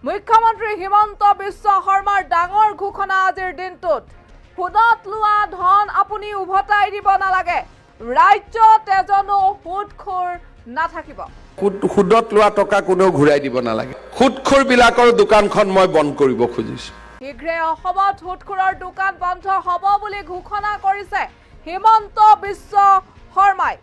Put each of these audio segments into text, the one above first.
মুখ্যমন্ত্ৰী হিমন্ত বিশ্ব শৰ্মাৰ ডাঙৰ ঘোষণা আজিৰ দিনটোত সুদত লোৱা ধন আপুনি উভতাই দিব নালাগে ৰাজ্যত এজনো সুদখোৰ নাথাকিব সুদত লোৱা টকা কোনেও ঘূৰাই দিব নালাগে সুদখোৰ বিলাকৰ দোকানখন মই বন্ধ কৰিব খুজিছো শীঘ্ৰে অসমত সুদখোৰৰ দোকান বন্ধ হ'ব বুলি ঘোষণা কৰিছে হিমন্ত বিশ্ব শৰ্মাই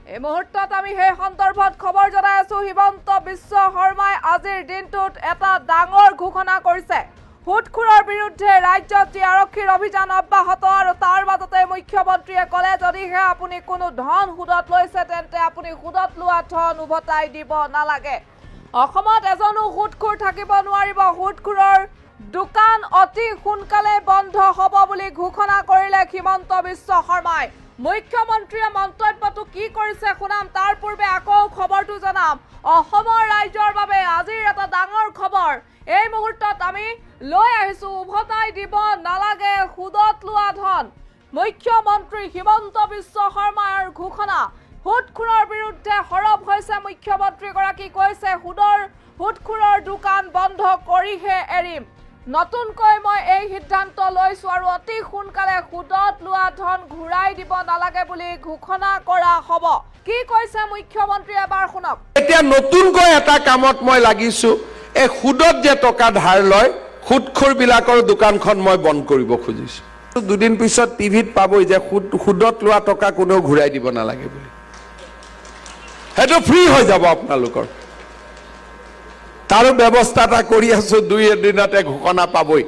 এই মুহূৰ্তত আমি সেই সন্দৰ্ভত খবৰ জনাই আছো হিমন্ত বিশ্ব শৰ্মাই আজিৰ দিনটোত এটা ডাঙৰ ঘোষণা কৰিছে সুদখোৰৰ বিৰুদ্ধে ৰাজ্যত যি আৰক্ষীৰ অভিযান অব্যাহত আৰু তাৰ মাজতে মুখ্যমন্ত্ৰীয়ে ক'লে যদিহে আপুনি কোনো ধন সুদত লৈছে তেন্তে আপুনি সুদত লোৱা ধন উভতাই দিব নালাগে অসমত এজনো সুদখোৰ থাকিব নোৱাৰিব সুদখোৰৰ দোকান অতি সোনকালে বন্ধ হ'ব বুলি ঘোষণা কৰিলে হিমন্ত বিশ্ব শৰ্মাই মুখ্যমন্ত্ৰীয়ে মন্তব্যটো কি কৰিছে শুনাম তাৰ পূৰ্বে আকৌ খবৰটো জনাম অসমৰ ৰাজ্যৰ বাবে আজিৰ এটা ডাঙৰ খবৰ এই মুহূৰ্তত আমি লৈ আহিছো উভতাই দিব নালাগে সুদত লোৱা ধন মুখ্যমন্ত্ৰী হিমন্ত বিশ্ব শৰ্মাৰ ঘোষণা সুদখোৰৰ বিৰুদ্ধে সৰব হৈছে মুখ্যমন্ত্ৰীগৰাকী কৈছে সুদখোৰৰ দোকান বন্ধ কৰিহে এৰিম নতুনকৈ মই এই সিদ্ধান্ত লৈছো আৰু অতি সোনকালে সুদত লোৱা ধন ঘূৰাই দিব নালাগে বুলি ঘোষণা কৰা হ'ব কি কৈছে মুখ্যমন্ত্ৰী এবাৰ শুনক এতিয়া নতুনকৈ এটা কামত মই লাগিছো এই সুদত যে টকা ধাৰ লয় সুদখোৰ বিলাকৰ দোকানখন মই বন্ধ কৰিব খুজিছো দুদিন পিছত টিভিত পাবই যে সুদত লোৱা টকা কোনেও ঘূৰাই দিব নালাগে বুলি হেটো ফ্ৰী হৈ যাব আপোনালোকৰ তাৰো ব্যৱস্থা এটা কৰি আছো দুই এদিনতে ঘোষণা পাবই